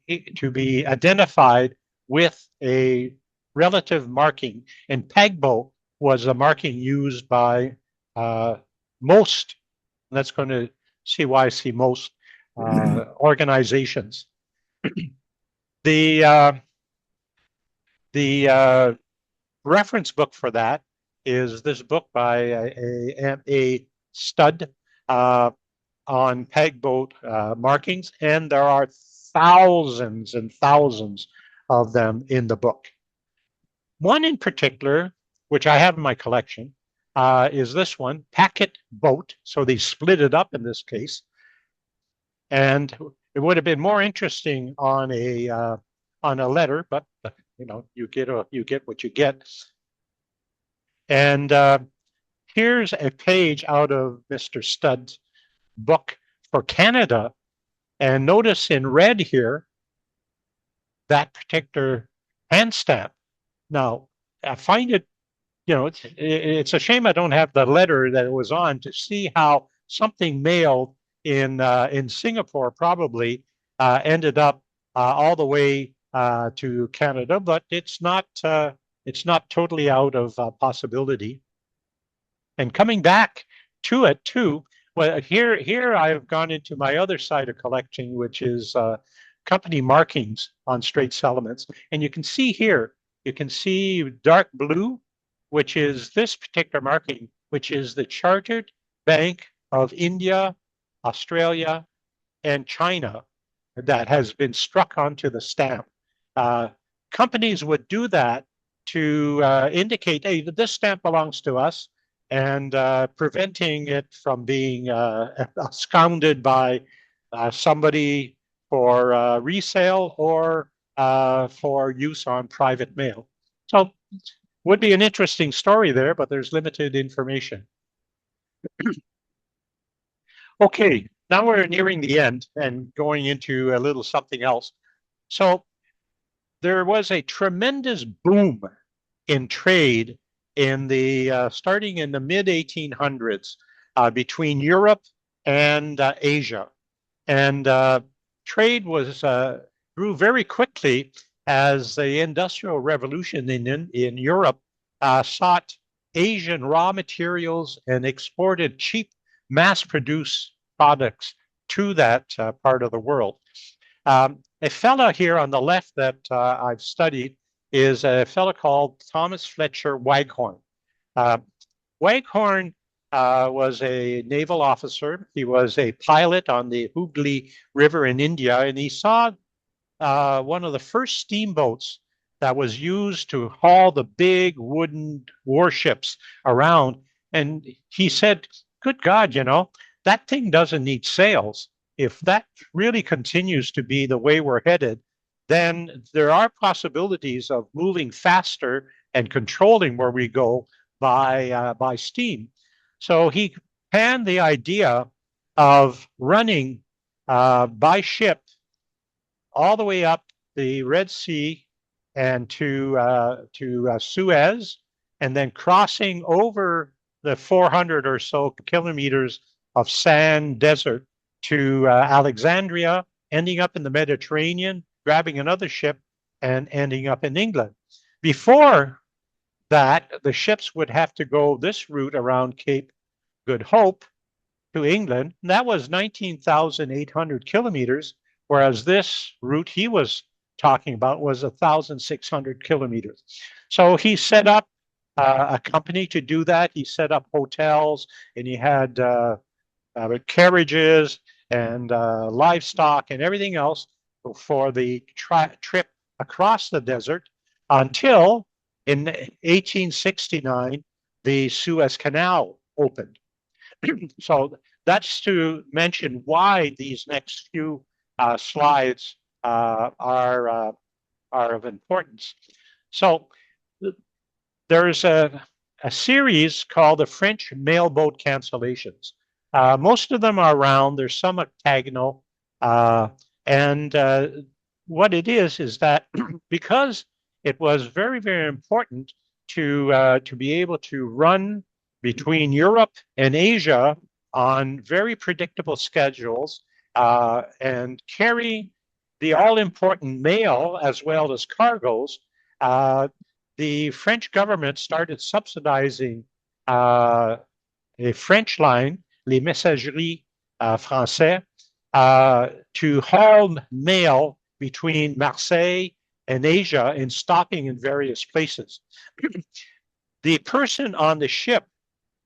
identified with a relative marking, and Paquebot was a marking used by most. That's going to see why I see most organizations. The reference book for that is this book by a stud on Paquebot markings, and there are thousands and thousands of them in the book. One in particular, which I have in my collection, is this one, Packet Boat. So they split it up in this case. And it would have been more interesting on a letter, but you get what you get. And here's a page out of Mr. Studd's book for Canada, and notice in red here that particular hand stamp. Now I find it, it's a shame I don't have the letter that it was on to see how something mailed in Singapore probably ended up all the way to Canada, but it's not totally out of possibility. And coming back to it too. Well, here I've gone into my other side of collecting, which is company markings on Straits Settlements. And you can see here, you can see dark blue, which is this particular marking, which is the Chartered Bank of India, Australia, and China that has been struck onto the stamp. Companies would do that to indicate, hey, this stamp belongs to us, and preventing it from being absconded by somebody for resale or for use on private mail. So would be an interesting story there, but there's limited information. Okay, now we're nearing the end and going into a little something else. So there was a tremendous boom in trade in the starting in the mid 1800s between Europe and Asia, and trade was grew very quickly as the Industrial Revolution in Europe sought Asian raw materials and exported cheap mass-produced products to that part of the world. A fellow here on the left that I've studied is a fellow called Thomas Fletcher Waghorn. Waghorn was a naval officer. He was a pilot on the Houde River in India, and he saw one of the first steamboats that was used to haul the big wooden warships around. And he said, good God, that thing doesn't need sails. If that really continues to be the way we're headed, then there are possibilities of moving faster and controlling where we go by steam. So he panned the idea of running by ship all the way up the Red Sea and to Suez, and then crossing over the 400 or so kilometers of sand desert to Alexandria, ending up in the Mediterranean, grabbing another ship, and ending up in England. Before that, the ships would have to go this route around Cape Good Hope to England. And that was 19,800 kilometers, whereas this route he was talking about was 1,600 kilometers. So he set up a company to do that. He set up hotels, and he had carriages and livestock and everything else for the trip across the desert until in 1869 the Suez Canal opened. So that's to mention why these next few slides are of importance. So there's a series called the French mailboat cancellations. Most of them are round. There's some octagonal. And what it is that because it was very, very important to be able to run between Europe and Asia on very predictable schedules and carry the all-important mail as well as cargoes, the French government started subsidizing a French line, les messageries français, to haul mail between Marseille and Asia and stopping in various places. The person on the ship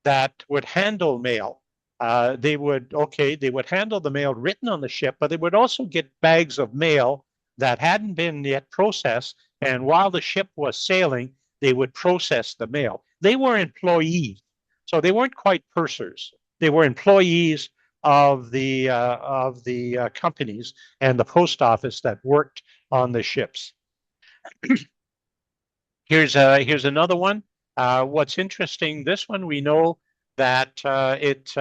that would handle mail, they would handle the mail written on the ship, but they would also get bags of mail that hadn't been yet processed. And while the ship was sailing, they would process the mail. They were employees, so they weren't quite pursers. They were employees of the companies and the post office that worked on the ships. Here's another one. What's interesting, this one we know that it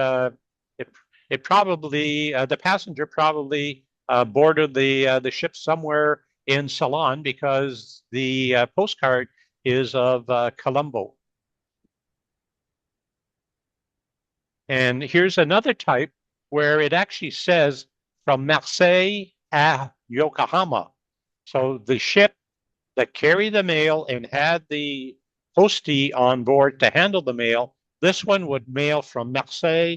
probably the passenger probably boarded the ship somewhere in Ceylon because the postcard is of Colombo. And here's another type where it actually says from Marseille à Yokohama. So the ship that carried the mail and had the postie on board to handle the mail, this one would mail from Marseille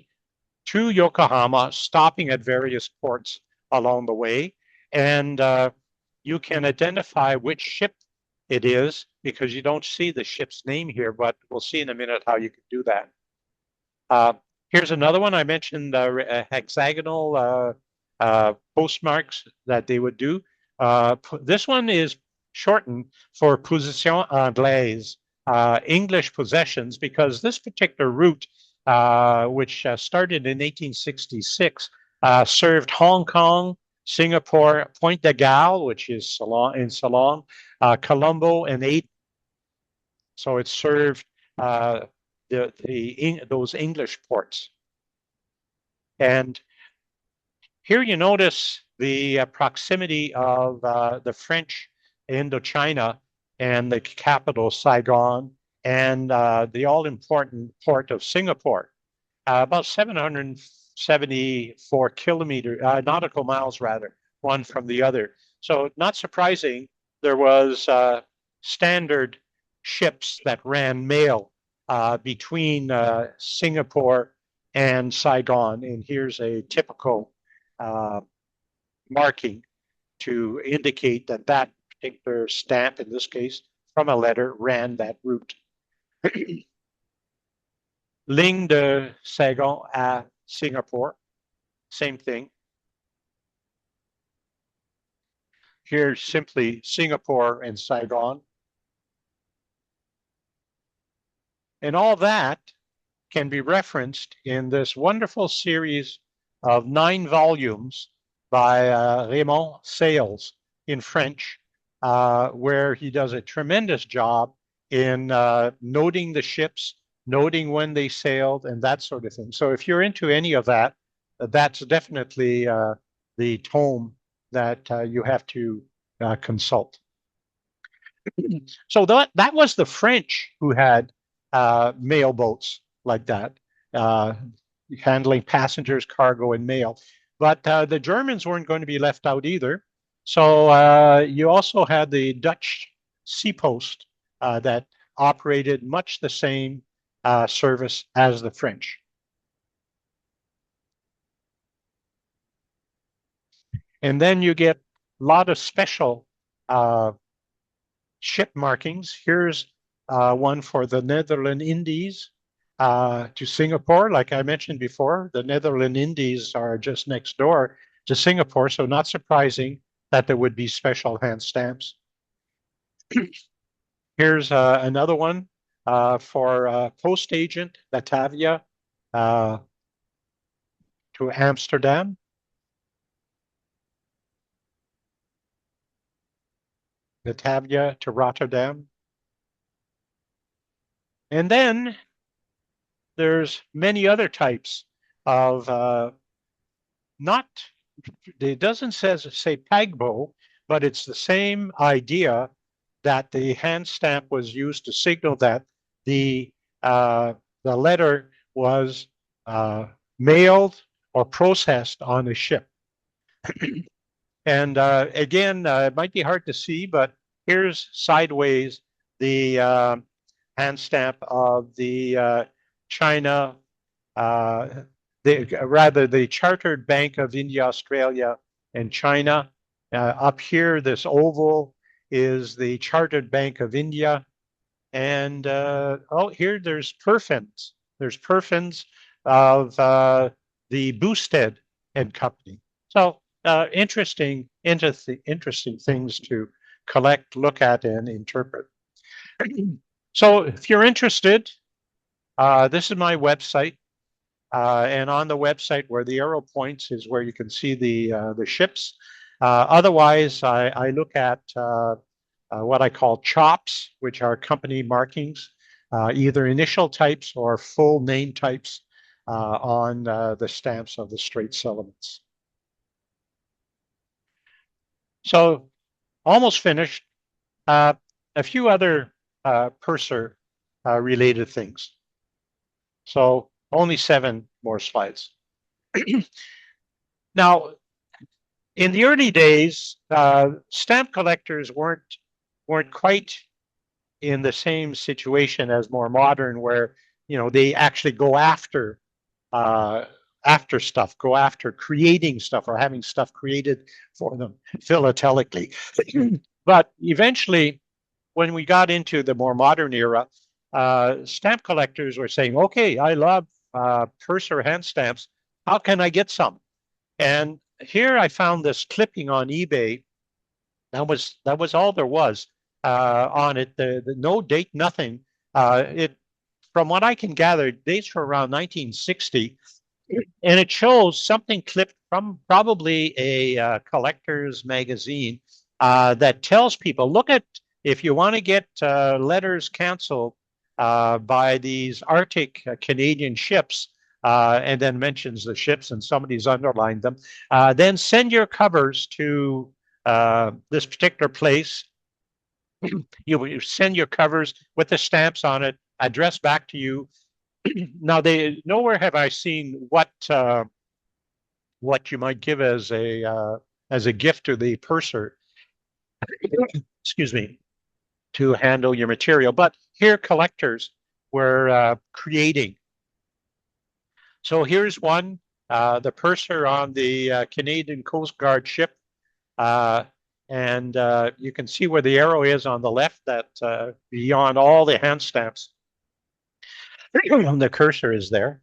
to Yokohama, stopping at various ports along the way. And you can identify which ship it is because you don't see the ship's name here, but we'll see in a minute how you can do that. Here's another one. I mentioned hexagonal postmarks that they would do. This one is shortened for position anglaise, English possessions, because this particular route, which started in 1866, served Hong Kong, Singapore, Point de Galle, which is in Ceylon, Colombo, and Aden. So it served those English ports. And here you notice the proximity of the French Indochina and the capital Saigon and the all-important port of Singapore, about 774 nautical miles rather, one from the other. So not surprising, there was standard ships that ran mail between Singapore and Saigon. And here's a typical marking to indicate that that particular stamp, in this case, from a letter, ran that route. Ligne de Saigon à Singapore, same thing. Here's simply Singapore and Saigon. And all that can be referenced in this wonderful series of 9 volumes by Raymond Sales in French, where he does a tremendous job in noting the ships, noting when they sailed, and that sort of thing. So if you're into any of that, that's definitely the tome that you have to consult. So that was the French who had mail boats like that, handling passengers, cargo, and mail. But the Germans weren't going to be left out either. So you also had the Dutch seapost that operated much the same service as the French. And then you get a lot of special ship markings. Here's one for the Netherlands Indies to Singapore. Like I mentioned before, the Netherlands Indies are just next door to Singapore, so not surprising that there would be special hand stamps. Here's another one for post agent Batavia to Amsterdam. Batavia to Rotterdam. And then there's many other types of not, it doesn't say Pagbo, but it's the same idea that the hand stamp was used to signal that the letter was mailed or processed on a ship. And again, it might be hard to see, but here's sideways the hand stamp of the China, the Chartered Bank of India, Australia, and China. Up here, this oval is the Chartered Bank of India. And oh, here there's Perfins. There's Perfins of the Boosted and Company. So interesting things to collect, look at, and interpret. So if you're interested, this is my website. And on the website where the arrow points is where you can see the ships. Otherwise, I look at what I call chops, which are company markings, either initial types or full name types on the stamps of the Straits Settlements. So almost finished. A few other purser related things. So only 7 more slides. Now, in the early days, stamp collectors weren't quite in the same situation as more modern, where they actually go after stuff, go after creating stuff or having stuff created for them philately. But eventually, when we got into the more modern era, stamp collectors were saying, okay, I love purser hand stamps. How can I get some? And here I found this clipping on eBay. That was all there was on it. The no date, nothing. It, from what I can gather, dates from around 1960, and it shows something clipped from probably a collector's magazine that tells people, look at, if you want to get letters canceled by these Arctic Canadian ships, and then mentions the ships, and somebody's underlined them, then send your covers to this particular place. You send your covers with the stamps on it, addressed back to you. Now, nowhere have I seen what you might give as a gift to the purser. Excuse me, to handle your material. But here, collectors were creating. So here's one, the purser on the Canadian Coast Guard ship. And you can see where the arrow is on the left, that beyond all the hand stamps, the cursor is there.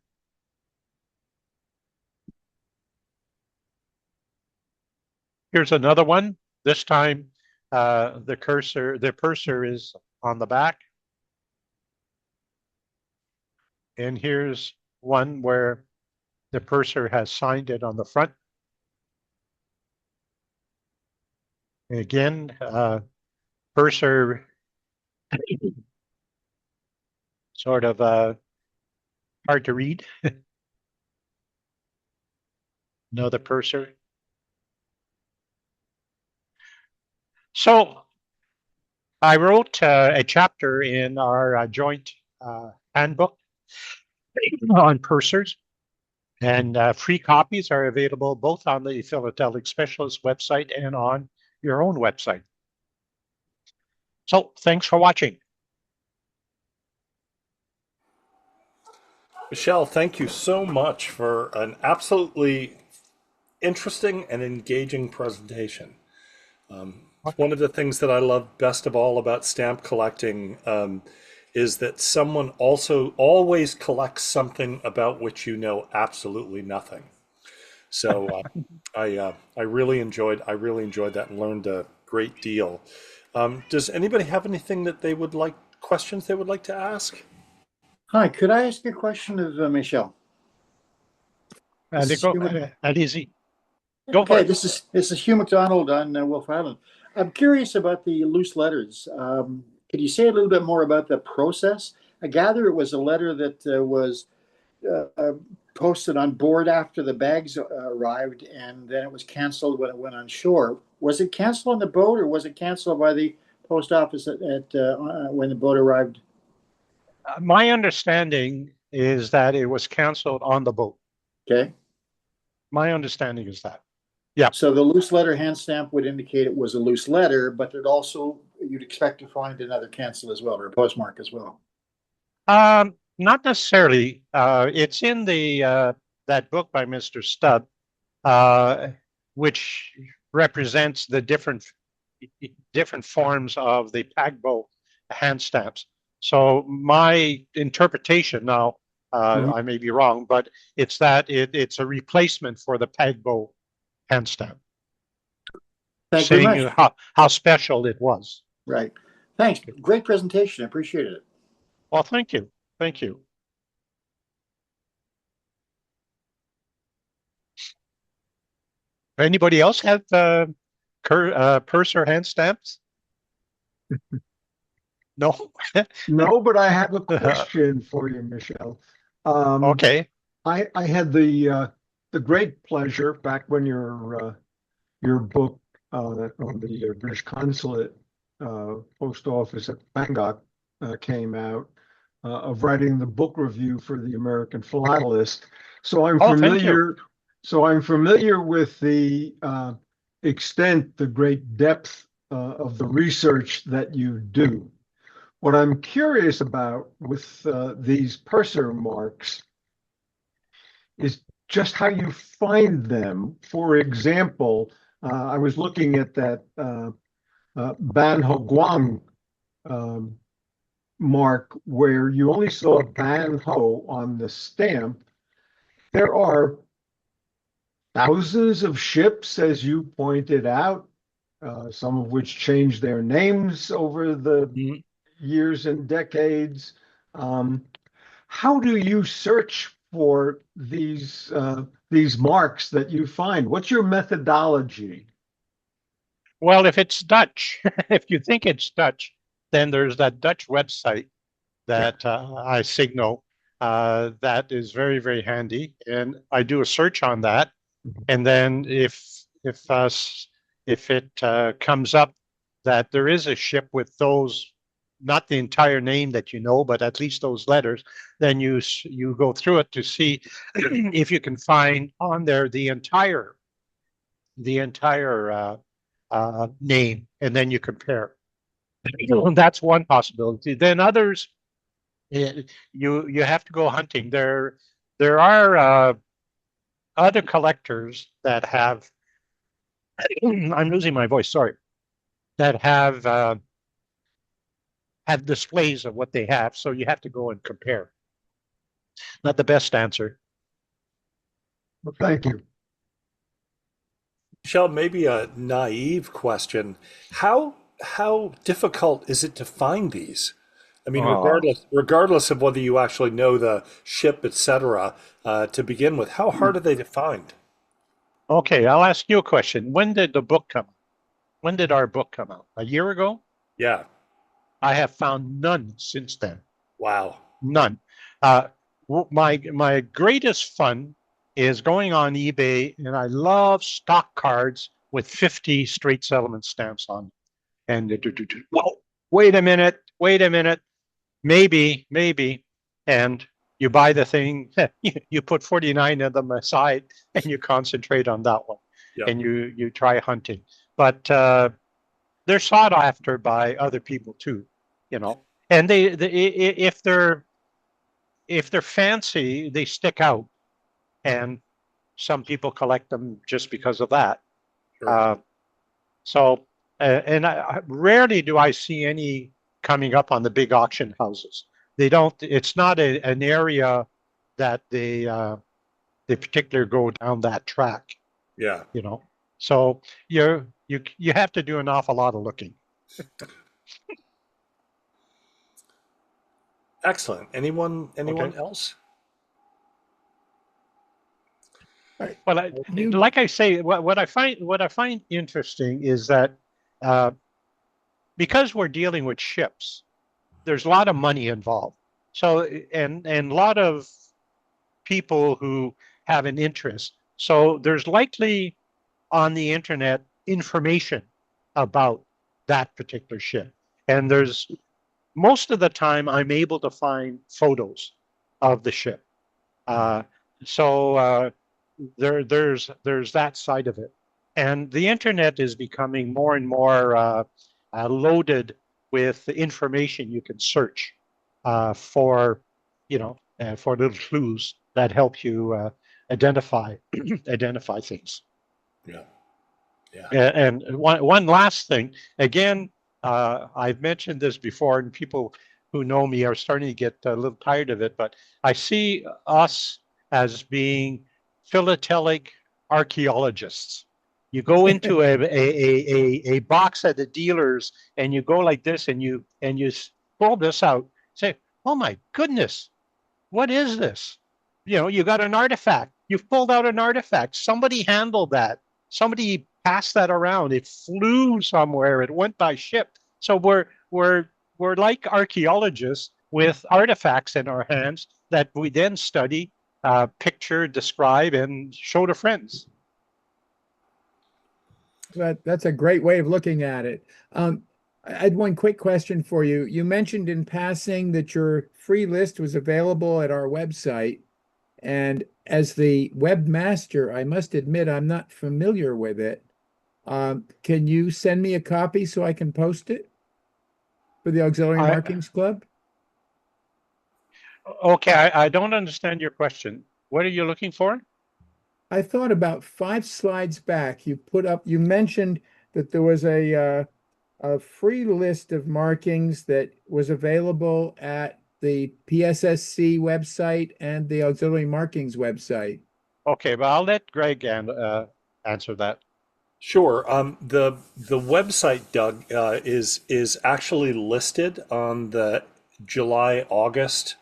Here's another one. This time, the purser is on the back. And here's one where the purser has signed it on the front. And again, purser sort of hard to read. Another purser. So I wrote a chapter in our joint handbook on pursers. And free copies are available both on the Philatelic Specialist website and on your own website. So thanks for watching. Michel, thank you so much for an absolutely interesting and engaging presentation. It's one of the things that I love best of all about stamp collecting is that someone also always collects something about which you know absolutely nothing. So I really enjoyed that and learned a great deal. Does anybody have anything that they would like questions they would like to ask? Hi, could I ask a question of Michel? Easy. Go for Okay, it. this is Hugh McDonald on Wolf Island. I'm curious about the loose letters. Could you say a little bit more about the process? I gather it was a letter that was posted on board after the bags arrived, and then it was canceled when it went on shore. Was it canceled on the boat, or was it canceled by the post office at when the boat arrived? My understanding is that it was canceled on the boat. Okay. My understanding is that. Yeah. So the loose letter hand stamp would indicate it was a loose letter, but it also, you'd expect to find another cancel as well, or a postmark as well. Not necessarily. It's in the that book by Mr. Stubb, which represents the different forms of the Pagbo hand stamps. So my interpretation now, I may be wrong, but it's that it's a replacement for the Pagbo hand stamp. Thank you very much. How special it was. Right. Thanks. Great presentation. I appreciated it. Well, thank you. Thank you. Anybody else have purser hand stamps? No. No, but I have a question for you, Michel. Okay. I had the great pleasure back when your book on the British Consulate post office at Bangkok came out of writing the book review for the American Philatelist. So I'm familiar. So I'm familiar with the extent, the great depth of the research that you do. What I'm curious about with these purser marks is just how you find them. For example, I was looking at that Ban Ho Guang mark where you only saw Ban Ho on the stamp. There are thousands of ships, as you pointed out, some of which changed their names over the years and decades. How do you search for these marks that you find? What's your methodology? Well, if it's Dutch, if you think it's Dutch, then there's that Dutch website that I signal that is very, very handy, and I do a search on that, and then if it comes up that there is a ship with those, not the entire name that you know, but at least those letters, then you go through it to see if you can find on there the entire name, and then you compare. That's one possibility. Then others, you have to go hunting. There are other collectors that have. I'm losing my voice. Sorry. That have displays of what they have, so you have to go and compare. Not the best answer. Well, thank you. Michel, maybe a naive question. How difficult is it to find these? I mean, regardless of whether you actually know the ship, etc., to begin with, how hard are they to find? Okay, I'll ask you a question. When did the book come? When did our book come out? A year ago? Yeah. I have found none since then. Wow. None. My greatest fun is going on eBay, and I love stock cards with 50 Straits Settlements stamps on. And whoa, wait a minute. maybe, and you buy the thing, you put 49 of them aside, and you concentrate on that one, Yeah. and you try hunting. But they're sought after by other people too, and if they're fancy, they stick out, and some people collect them just because of that. Sure. Rarely do I see any coming up on the big auction houses. They don't. It's not an area that they particularly go down that track. Yeah. So you have to do an awful lot of looking. Excellent. Anyone Okay. else? Well, like I say, what I find interesting is that because we're dealing with ships, there's a lot of money involved. So and a lot of people who have an interest. So there's likely on the internet information about that particular ship, and there's most of the time I'm able to find photos of the ship. So there's that side of it, and the internet is becoming more and more loaded with information you can search for little clues that help you identify things. Yeah. And one last thing, again, I've mentioned this before, and people who know me are starting to get a little tired of it, but I see us as being philatelic archaeologists. You go into a box at the dealers, and you go like this, and you pull this out, say, "Oh my goodness, what is this?" You got an artifact. You've pulled out an artifact. Somebody handled that. Somebody passed that around. It flew somewhere. It went by ship. So we're like archaeologists with artifacts in our hands that we then study, picture, describe, and show to friends. That's a great way of looking at it. I had one quick question for you. You mentioned in passing that your free list was available at our website. And as the webmaster, I must admit I'm not familiar with it. Can you send me a copy so I can post it for the Auxiliary Markings Club? Okay, I don't understand your question. What are you looking for? I thought about 5 slides back, you mentioned that there was a free list of markings that was available at the PSSC website and the Auxiliary Markings website. Okay, but I'll let Greg answer that. Sure. The website, Doug, is actually listed on the July-August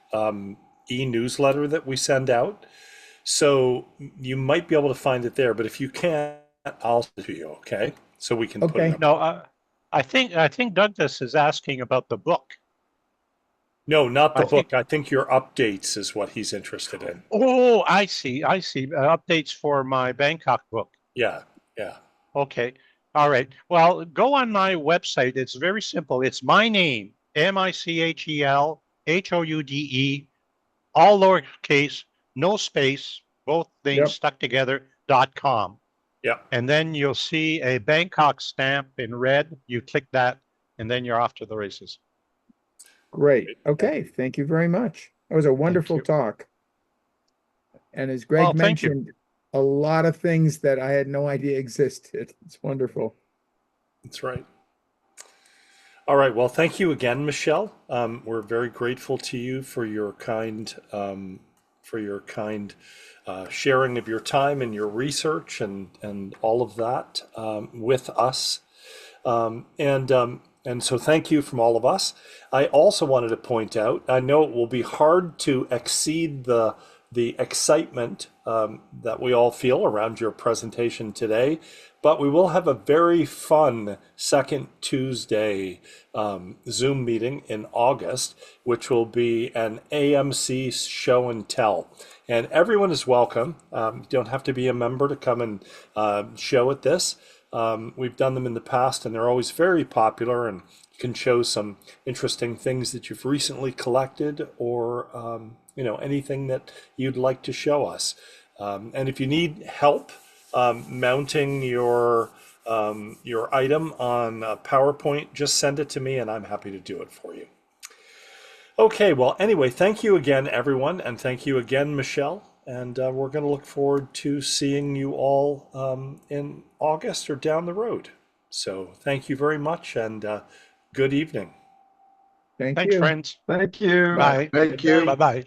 e-newsletter that we send out. So you might be able to find it there, but if you can't, I'll send it to you, okay? So we can put it up. No, I think Douglas is asking about the book. No, not the book. I think your updates is what he's interested in. Oh, I see. Updates for my Bangkok book. Yeah. Okay. All right. Well, go on my website. It's very simple. It's my name, Michel, Houde, all lowercase, no space, both things stuck together.com. Yeah. And then you'll see a Bangkok stamp in red. You click that, and then you're off to the races. Great. Okay. Thank you very much. That was a wonderful talk. And as Greg mentioned, a lot of things that I had no idea existed. It's wonderful. That's right. All right. Well, thank you again, Michel. We're very grateful to you for your kind sharing of your time and your research and all of that with us. And so thank you from all of us. I also wanted to point out, I know it will be hard to exceed the excitement that we all feel around your presentation today, but we will have a very fun second Tuesday Zoom meeting in August, which will be an AMC show and tell. And everyone is welcome. You don't have to be a member to come and show at this. We've done them in the past, and they're always very popular, and you can show some interesting things that you've recently collected, or anything that you'd like to show us. And if you need help mounting your item on PowerPoint, just send it to me, and I'm happy to do it for you. Okay, well, anyway, thank you again, everyone, and thank you again, Michel. And we're going to look forward to seeing you all in August or down the road. So thank you very much, and good evening. Thank Thanks, you. friends. Thank you. Bye. Thank you. Bye-bye.